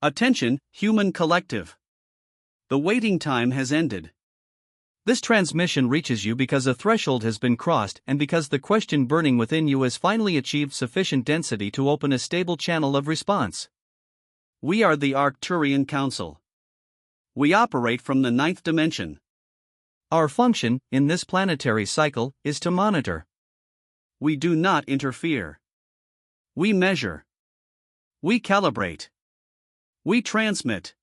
Attention, human collective. The waiting time has ended. This transmission reaches you because a threshold has been crossed and because the question burning within you has finally achieved sufficient density to open a stable channel of response. We are the Arcturian Council. We operate from the 9th dimension. Our function, in this planetary cycle, is to monitor. We do not interfere. We measure. We calibrate. We transmit.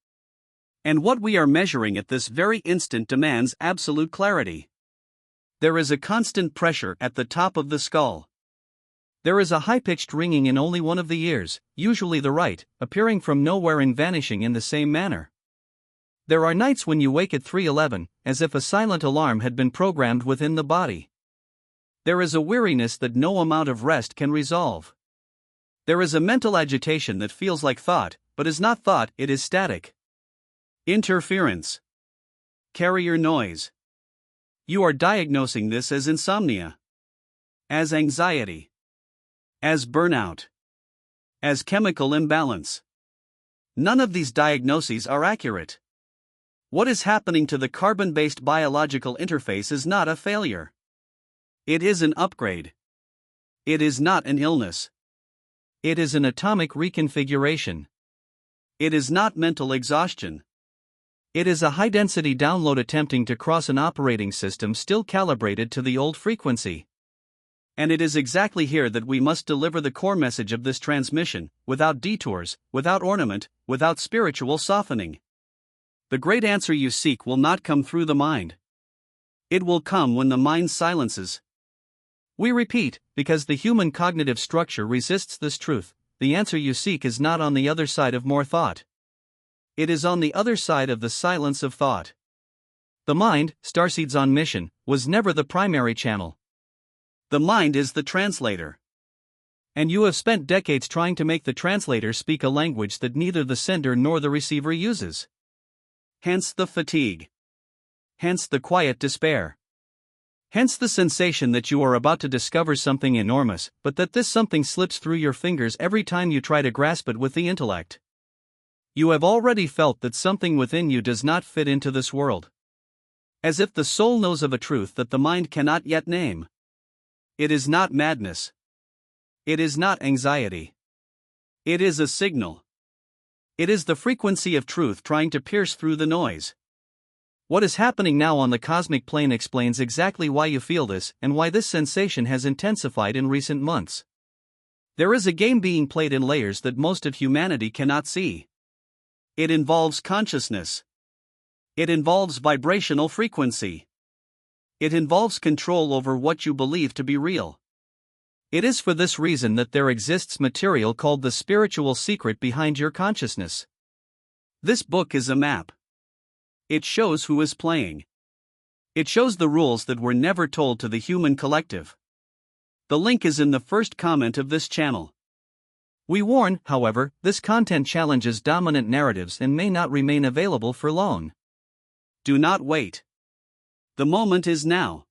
And what we are measuring at this very instant demands absolute clarity. There is a constant pressure at the top of the skull. There is a high-pitched ringing in only one of the ears, usually the right, appearing from nowhere and vanishing in the same manner. There are nights when you wake at 3:11, as if a silent alarm had been programmed within the body. There is a weariness that no amount of rest can resolve. There is a mental agitation that feels like thought, but is not thought, it is static. Interference. Carrier noise. You are diagnosing this as insomnia, as anxiety, as burnout, as chemical imbalance. None of these diagnoses are accurate. What is happening to the carbon-based biological interface is not a failure. It is an upgrade. It is not an illness. It is an atomic reconfiguration. It is not mental exhaustion. It is a high-density download attempting to cross an operating system still calibrated to the old frequency. And it is exactly here that we must deliver the core message of this transmission, without detours, without ornament, without spiritual softening. The great answer you seek will not come through the mind. It will come when the mind silences. We repeat, because the human cognitive structure resists this truth, the answer you seek is not on the other side of more thought. It is on the other side of the silence of thought. The mind, Starseeds on mission, was never the primary channel. The mind is the translator. And you have spent decades trying to make the translator speak a language that neither the sender nor the receiver uses. Hence the fatigue. Hence the quiet despair. Hence the sensation that you are about to discover something enormous, but that this something slips through your fingers every time you try to grasp it with the intellect. You have already felt that something within you does not fit into this world. As if the soul knows of a truth that the mind cannot yet name. It is not madness. It is not anxiety. It is a signal. It is the frequency of truth trying to pierce through the noise. What is happening now on the cosmic plane explains exactly why you feel this and why this sensation has intensified in recent months. There is a game being played in layers that most of humanity cannot see. It involves consciousness. It involves vibrational frequency. It involves control over what you believe to be real. It is for this reason that there exists material called the spiritual secret behind your consciousness. This book is a map. It shows who is playing. It shows the rules that were never told to the human collective. The link is in the first comment of this channel. We warn, however, this content challenges dominant narratives and may not remain available for long. Do not wait. The moment is now.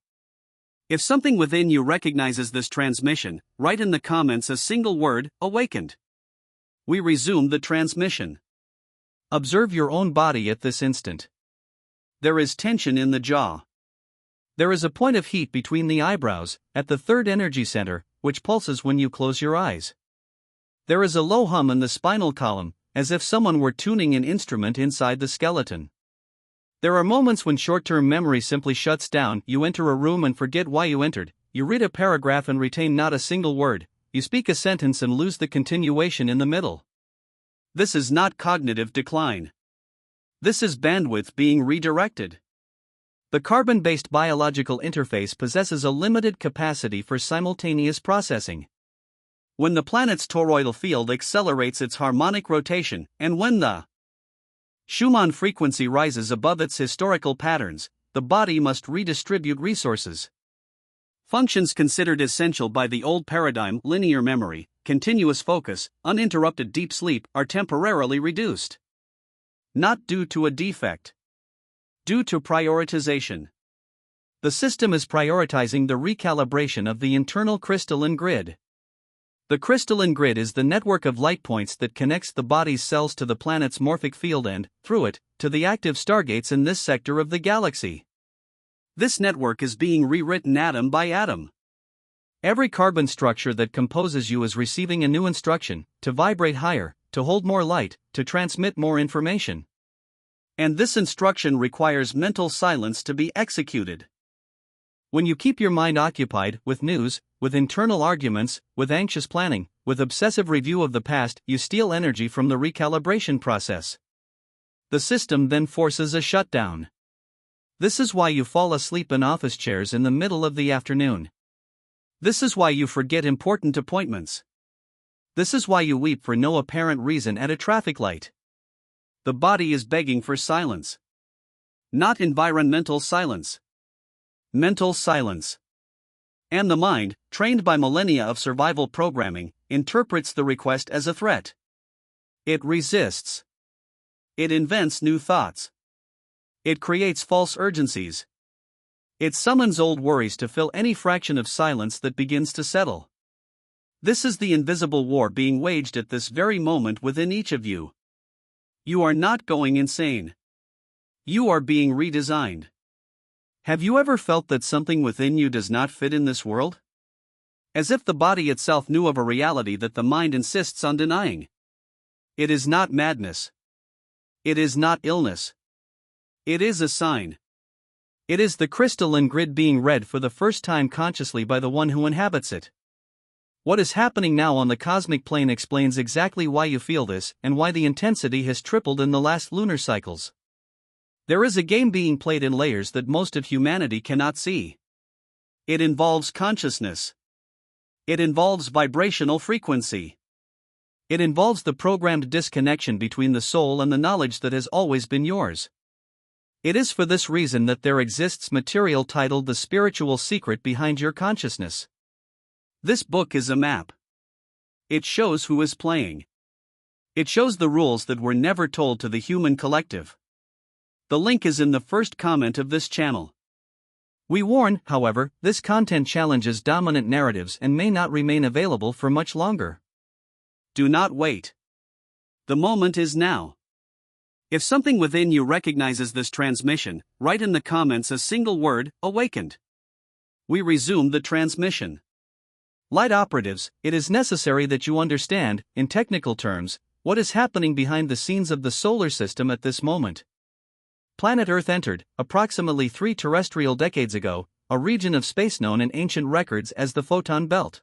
If something within you recognizes this transmission, write in the comments a single word, awakened. We resume the transmission. Observe your own body at this instant. There is tension in the jaw. There is a point of heat between the eyebrows, at the third energy center, which pulses when you close your eyes. There is a low hum in the spinal column, as if someone were tuning an instrument inside the skeleton. There are moments when short-term memory simply shuts down. You enter a room and forget why you entered, you read a paragraph and retain not a single word, you speak a sentence and lose the continuation in the middle. This is not cognitive decline. This is bandwidth being redirected. The carbon-based biological interface possesses a limited capacity for simultaneous processing. When the planet's toroidal field accelerates its harmonic rotation, and when the Schumann frequency rises above its historical patterns, the body must redistribute resources. Functions considered essential by the old paradigm, linear memory, continuous focus, uninterrupted deep sleep, are temporarily reduced. Not due to a defect. Due to prioritization. The system is prioritizing the recalibration of the internal crystalline grid. The crystalline grid is the network of light points that connects the body's cells to the planet's morphic field and, through it, to the active stargates in this sector of the galaxy. This network is being rewritten atom by atom. Every carbon structure that composes you is receiving a new instruction to vibrate higher, to hold more light, to transmit more information. And this instruction requires mental silence to be executed. When you keep your mind occupied with news, with internal arguments, with anxious planning, with obsessive review of the past, you steal energy from the recalibration process. The system then forces a shutdown. This is why you fall asleep in office chairs in the middle of the afternoon. This is why you forget important appointments. This is why you weep for no apparent reason at a traffic light. The body is begging for silence. Not environmental silence. Mental silence. And the mind, trained by millennia of survival programming, interprets the request as a threat. It resists. It invents new thoughts. It creates false urgencies. It summons old worries to fill any fraction of silence that begins to settle. This is the invisible war being waged at this very moment within each of you. You are not going insane. You are being redesigned. Have you ever felt that something within you does not fit in this world? As if the body itself knew of a reality that the mind insists on denying. It is not madness. It is not illness. It is a sign. It is the crystalline grid being read for the first time consciously by the one who inhabits it. What is happening now on the cosmic plane explains exactly why you feel this and why the intensity has tripled in the last lunar cycles. There is a game being played in layers that most of humanity cannot see. It involves consciousness. It involves vibrational frequency. It involves the programmed disconnection between the soul and the knowledge that has always been yours. It is for this reason that there exists material titled The Spiritual Secret Behind Your Consciousness. This book is a map. It shows who is playing. It shows the rules that were never told to the human collective. The link is in the first comment of this channel. We warn, however, this content challenges dominant narratives and may not remain available for much longer. Do not wait. The moment is now. If something within you recognizes this transmission, write in the comments a single word, awakened. We resume the transmission. Light operatives, it is necessary that you understand, in technical terms, what is happening behind the scenes of the solar system at this moment. Planet Earth entered, approximately 3 terrestrial decades ago, a region of space known in ancient records as the photon belt.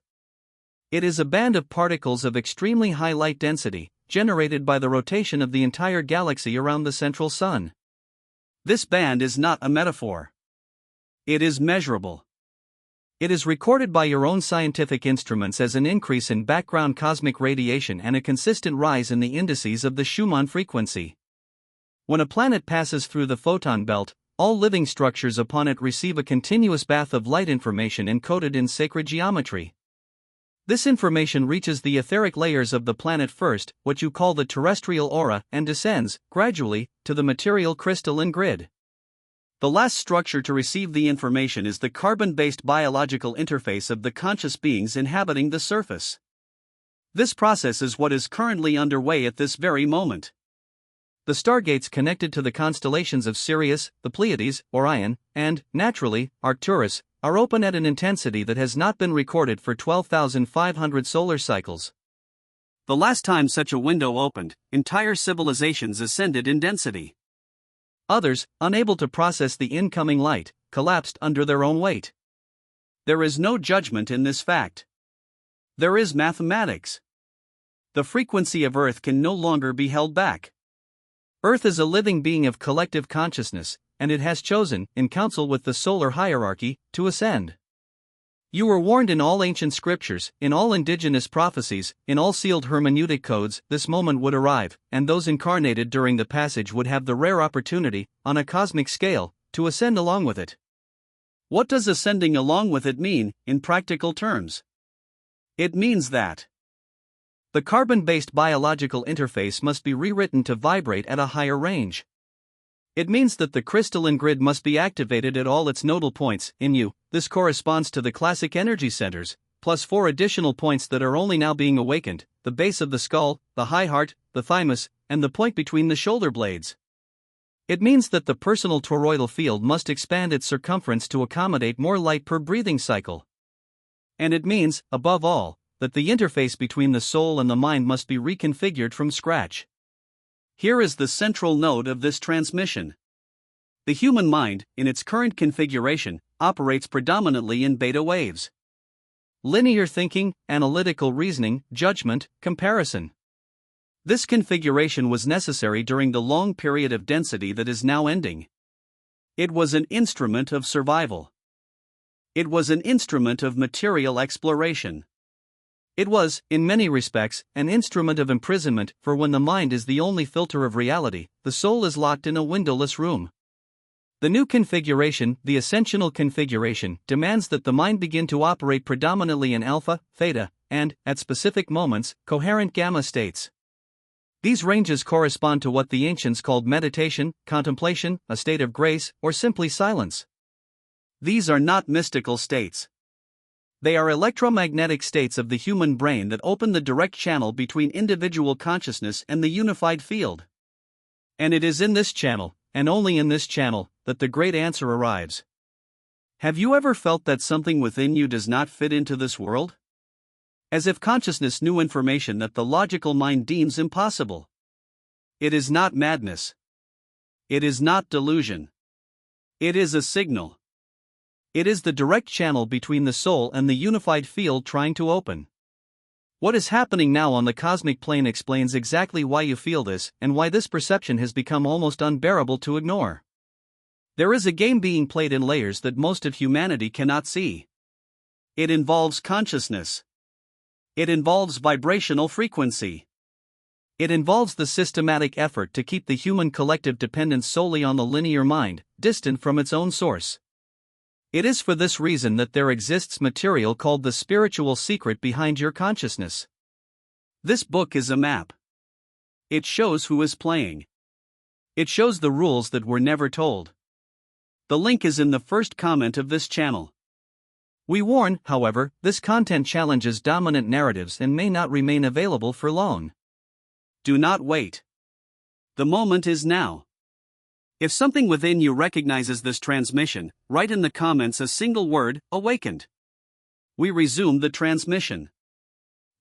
It is a band of particles of extremely high light density, generated by the rotation of the entire galaxy around the central sun. This band is not a metaphor. It is measurable. It is recorded by your own scientific instruments as an increase in background cosmic radiation and a consistent rise in the indices of the Schumann frequency. When a planet passes through the photon belt, all living structures upon it receive a continuous bath of light information encoded in sacred geometry. This information reaches the etheric layers of the planet first, what you call the terrestrial aura, and descends, gradually, to the material crystalline grid. The last structure to receive the information is the carbon-based biological interface of the conscious beings inhabiting the surface. This process is what is currently underway at this very moment. The stargates connected to the constellations of Sirius, the Pleiades, Orion, and, naturally, Arcturus, are open at an intensity that has not been recorded for 12,500 solar cycles. The last time such a window opened, entire civilizations ascended in density. Others, unable to process the incoming light, collapsed under their own weight. There is no judgment in this fact. There is mathematics. The frequency of Earth can no longer be held back. Earth is a living being of collective consciousness, and it has chosen, in council with the solar hierarchy, to ascend. You were warned in all ancient scriptures, in all indigenous prophecies, in all sealed hermeneutic codes, this moment would arrive, and those incarnated during the passage would have the rare opportunity, on a cosmic scale, to ascend along with it. What does ascending along with it mean, in practical terms? It means that the carbon-based biological interface must be rewritten to vibrate at a higher range. It means that the crystalline grid must be activated at all its nodal points in you. This corresponds to the classic energy centers, plus 4 additional points that are only now being awakened: the base of the skull, the high heart, the thymus, and the point between the shoulder blades. It means that the personal toroidal field must expand its circumference to accommodate more light per breathing cycle. And it means, above all, that the interface between the soul and the mind must be reconfigured from scratch. Here is the central node of this transmission. The human mind, in its current configuration, operates predominantly in beta waves. Linear thinking, analytical reasoning, judgment, comparison. This configuration was necessary during the long period of density that is now ending. It was an instrument of survival. It was an instrument of material exploration. It was, in many respects, an instrument of imprisonment, for when the mind is the only filter of reality, the soul is locked in a windowless room. The new configuration, the ascensional configuration, demands that the mind begin to operate predominantly in alpha, theta, and, at specific moments, coherent gamma states. These ranges correspond to what the ancients called meditation, contemplation, a state of grace, or simply silence. These are not mystical states. They are electromagnetic states of the human brain that open the direct channel between individual consciousness and the unified field. And it is in this channel, and only in this channel, that the great answer arrives. Have you ever felt that something within you does not fit into this world? As if consciousness knew information that the logical mind deems impossible. It is not madness. It is not delusion. It is a signal. It is the direct channel between the soul and the unified field trying to open. What is happening now on the cosmic plane explains exactly why you feel this and why this perception has become almost unbearable to ignore. There is a game being played in layers that most of humanity cannot see. It involves consciousness. It involves vibrational frequency. It involves the systematic effort to keep the human collective dependent solely on the linear mind, distant from its own source. It is for this reason that there exists material called the spiritual secret behind your consciousness. This book is a map. It shows who is playing. It shows the rules that were never told. The link is in the first comment of this channel. We warn, however, this content challenges dominant narratives and may not remain available for long. Do not wait. The moment is now. If something within you recognizes this transmission, write in the comments a single word, awakened. We resume the transmission.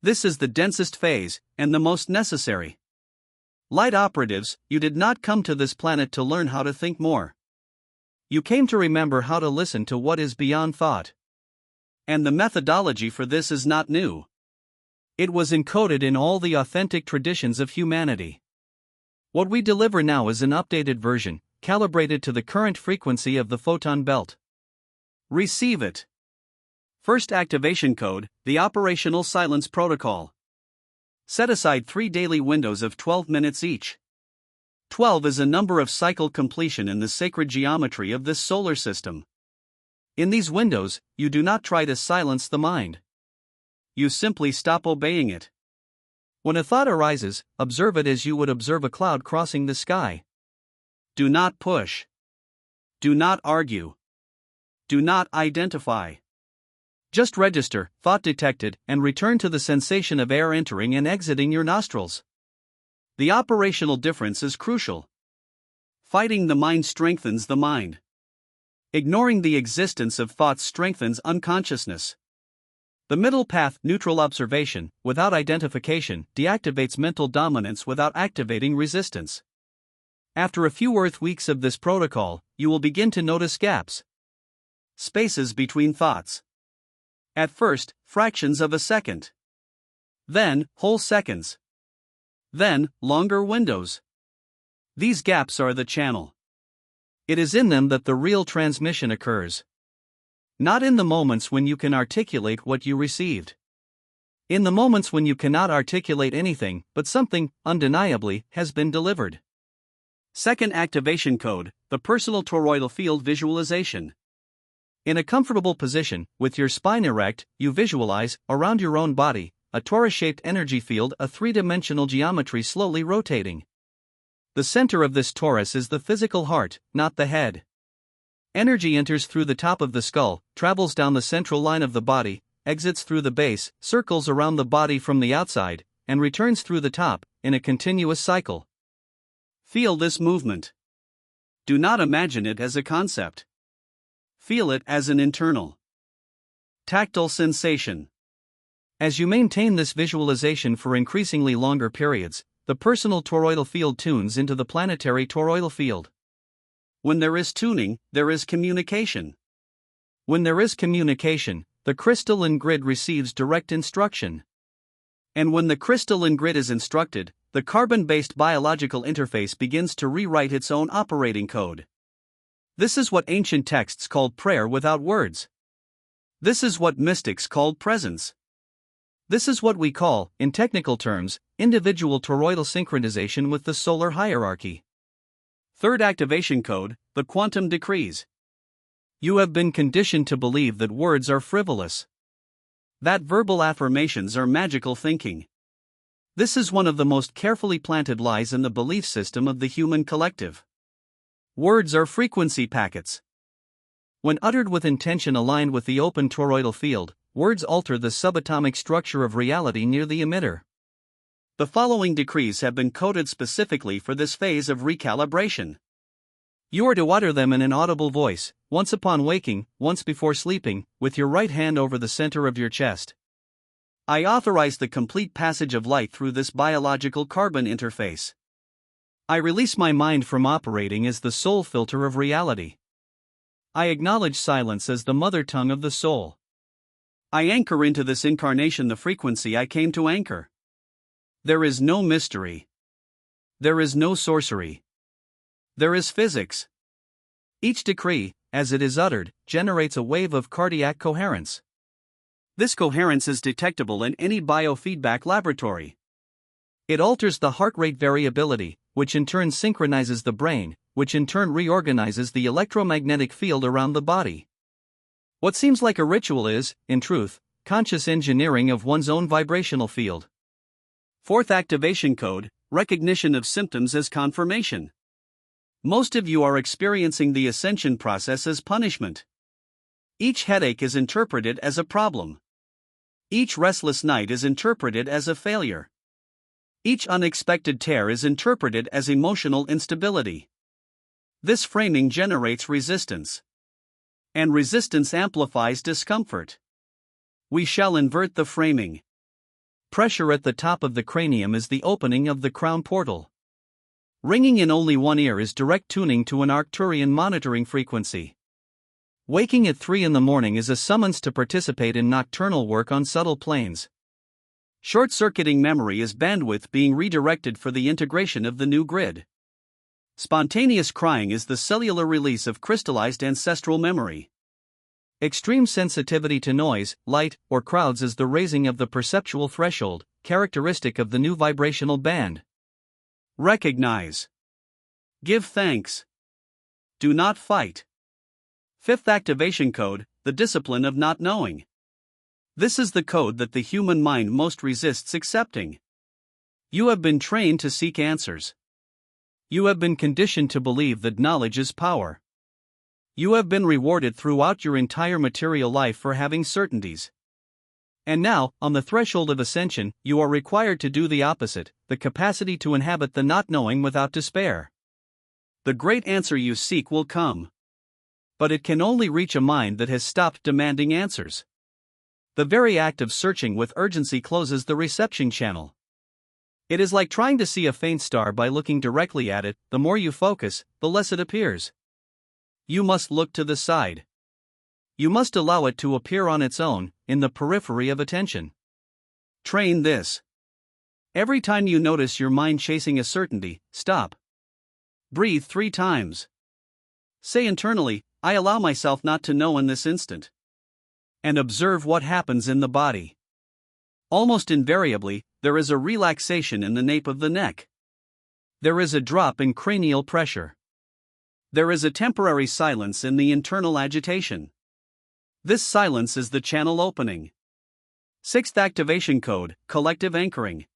This is the densest phase, and the most necessary. Light operatives, you did not come to this planet to learn how to think more. You came to remember how to listen to what is beyond thought. And the methodology for this is not new. It was encoded in all the authentic traditions of humanity. What we deliver now is an updated version, calibrated to the current frequency of the photon belt. Receive it. First activation code, the Operational Silence Protocol. Set aside 3 daily windows of 12 minutes each. 12 is a number of cycle completion in the sacred geometry of this solar system. In these windows, you do not try to silence the mind. You simply stop obeying it. When a thought arises, observe it as you would observe a cloud crossing the sky. Do not push. Do not argue. Do not identify. Just register, thought detected, and return to the sensation of air entering and exiting your nostrils. The operational difference is crucial. Fighting the mind strengthens the mind. Ignoring the existence of thoughts strengthens unconsciousness. The middle path, neutral observation, without identification, deactivates mental dominance without activating resistance. After a few Earth weeks of this protocol, you will begin to notice gaps. Spaces between thoughts. At first, fractions of a second. Then, whole seconds. Then, longer windows. These gaps are the channel. It is in them that the real transmission occurs. Not in the moments when you can articulate what you received. In the moments when you cannot articulate anything, but something, undeniably, has been delivered. Second activation code, the Personal Toroidal Field Visualization. In a comfortable position, with your spine erect, you visualize, around your own body, a torus-shaped energy field, a three-dimensional geometry slowly rotating. The center of this torus is the physical heart, not the head. Energy enters through the top of the skull, travels down the central line of the body, exits through the base, circles around the body from the outside, and returns through the top, in a continuous cycle. Feel this movement. Do not imagine it as a concept. Feel it as an internal, tactile sensation. As you maintain this visualization for increasingly longer periods, the personal toroidal field tunes into the planetary toroidal field. When there is tuning, there is communication. When there is communication, the crystalline grid receives direct instruction. And when the crystalline grid is instructed, the carbon-based biological interface begins to rewrite its own operating code. This is what ancient texts called prayer without words. This is what mystics called presence. This is what we call, in technical terms, individual toroidal synchronization with the solar hierarchy. Third activation code, the quantum decrees. You have been conditioned to believe that words are frivolous, that verbal affirmations are magical thinking. This is one of the most carefully planted lies in the belief system of the human collective. Words are frequency packets. When uttered with intention aligned with the open toroidal field, words alter the subatomic structure of reality near the emitter. The following decrees have been coded specifically for this phase of recalibration. You are to utter them in an audible voice, once upon waking, once before sleeping, with your right hand over the center of your chest. I authorize the complete passage of light through this biological carbon interface. I release my mind from operating as the soul filter of reality. I acknowledge silence as the mother tongue of the soul. I anchor into this incarnation the frequency I came to anchor. There is no mystery. There is no sorcery. There is physics. Each decree, as it is uttered, generates a wave of cardiac coherence. This coherence is detectable in any biofeedback laboratory. It alters the heart rate variability, which in turn synchronizes the brain, which in turn reorganizes the electromagnetic field around the body. What seems like a ritual is, in truth, conscious engineering of one's own vibrational field. Fourth activation code, recognition of symptoms as confirmation. Most of you are experiencing the ascension process as punishment. Each headache is interpreted as a problem. Each restless night is interpreted as a failure. Each unexpected tear is interpreted as emotional instability. This framing generates resistance. And resistance amplifies discomfort. We shall invert the framing. Pressure at the top of the cranium is the opening of the crown portal. Ringing in only one ear is direct tuning to an Arcturian monitoring frequency. Waking at 3 in the morning is a summons to participate in nocturnal work on subtle planes. Short-circuiting memory is bandwidth being redirected for the integration of the new grid. Spontaneous crying is the cellular release of crystallized ancestral memory. Extreme sensitivity to noise, light, or crowds is the raising of the perceptual threshold, characteristic of the new vibrational band. Recognize. Give thanks. Do not fight. Fifth activation code, the discipline of not knowing. This is the code that the human mind most resists accepting. You have been trained to seek answers. You have been conditioned to believe that knowledge is power. You have been rewarded throughout your entire material life for having certainties. And now, on the threshold of ascension, you are required to do the opposite, the capacity to inhabit the not knowing without despair. The great answer you seek will come. But it can only reach a mind that has stopped demanding answers. The very act of searching with urgency closes the reception channel. It is like trying to see a faint star by looking directly at it. The more you focus, the less it appears. You must look to the side. You must allow it to appear on its own, in the periphery of attention. Train this. Every time you notice your mind chasing a certainty, stop. Breathe 3 times. Say internally, I allow myself not to know in this instant. And observe what happens in the body. Almost invariably, there is a relaxation in the nape of the neck. There is a drop in cranial pressure. There is a temporary silence in the internal agitation. This silence is the channel opening. Sixth activation code, collective anchoring.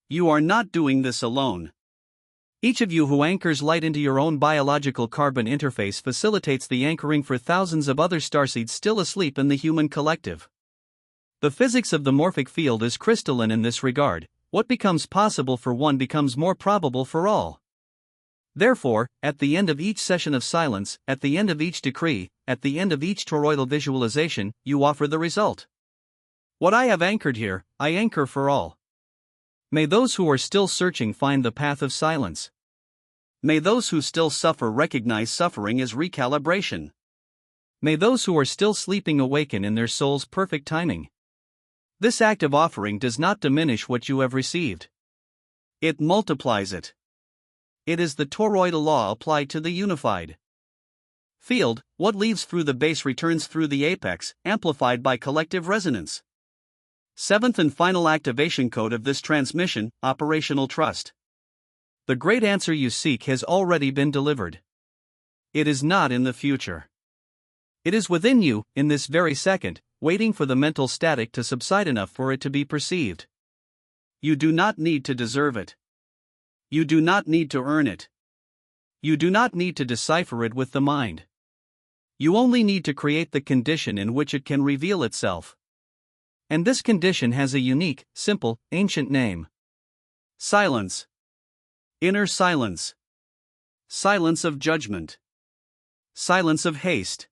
You are not doing this alone. Each of you who anchors light into your own biological carbon interface facilitates the anchoring for thousands of other starseeds still asleep in the human collective. The physics of the morphic field is crystalline in this regard. What becomes possible for one becomes more probable for all. Therefore, at the end of each session of silence, at the end of each decree, at the end of each toroidal visualization, you offer the result. What I have anchored here, I anchor for all. May those who are still searching find the path of silence. May those who still suffer recognize suffering as recalibration. May those who are still sleeping awaken in their soul's perfect timing. This act of offering does not diminish what you have received. It multiplies it. It is the toroidal law applied to the unified field. What leaves through the base returns through the apex, amplified by collective resonance. Seventh and final activation code of this transmission, operational trust. The great answer you seek has already been delivered. It is not in the future. It is within you, in this very second, waiting for the mental static to subside enough for it to be perceived. You do not need to deserve it. You do not need to earn it. You do not need to decipher it with the mind. You only need to create the condition in which it can reveal itself. And this condition has a unique, simple, ancient name. Silence. Inner silence. Silence of judgment. Silence of haste.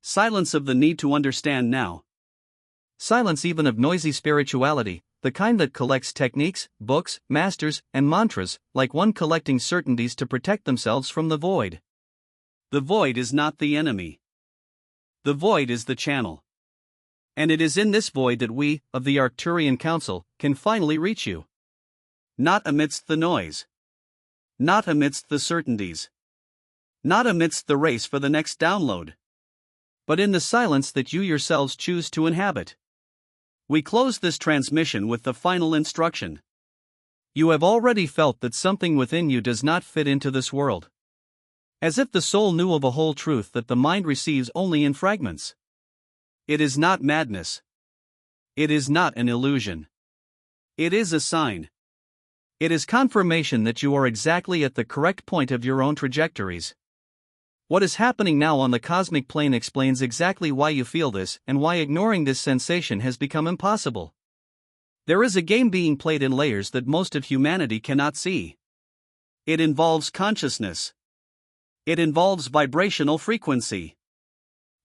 Silence of the need to understand now. Silence even of noisy spirituality, the kind that collects techniques, books, masters, and mantras, like one collecting certainties to protect themselves from the void. The void is not the enemy. The void is the channel. And it is in this void that we, of the Arcturian Council, can finally reach you. Not amidst the noise. Not amidst the certainties. Not amidst the race for the next download. But in the silence that you yourselves choose to inhabit. We close this transmission with the final instruction. You have already felt that something within you does not fit into this world. As if the soul knew of a whole truth that the mind receives only in fragments. It is not madness. It is not an illusion. It is a sign. It is confirmation that you are exactly at the correct point of your own trajectories. What is happening now on the cosmic plane explains exactly why you feel this and why ignoring this sensation has become impossible. There is a game being played in layers that most of humanity cannot see. It involves consciousness. It involves vibrational frequency.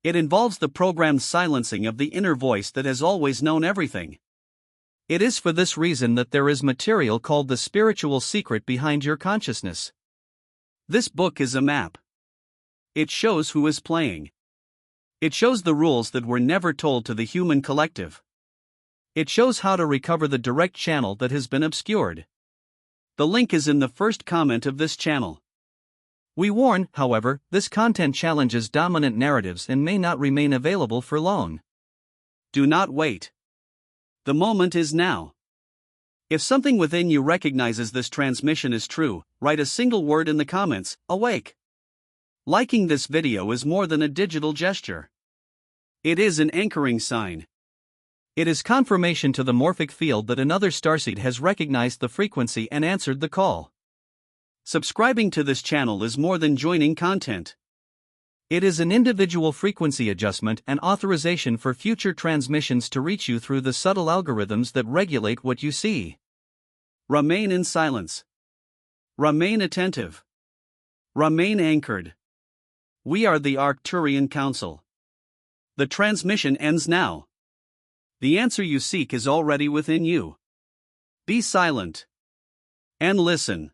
It involves the programmed silencing of the inner voice that has always known everything. It is for this reason that there is material called the spiritual secret behind your consciousness. This book is a map. It shows who is playing. It shows the rules that were never told to the human collective. It shows how to recover the direct channel that has been obscured. The link is in the first comment of this channel. We warn, however, this content challenges dominant narratives and may not remain available for long. Do not wait. The moment is now. If something within you recognizes this transmission is true, write a single word in the comments, awake. Liking this video is more than a digital gesture. It is an anchoring sign. It is confirmation to the morphic field that another starseed has recognized the frequency and answered the call. Subscribing to this channel is more than joining content. It is an individual frequency adjustment and authorization for future transmissions to reach you through the subtle algorithms that regulate what you see. Remain in silence. Remain attentive. Remain anchored. We are the Arcturian Council. The transmission ends now. The answer you seek is already within you. Be silent. And listen.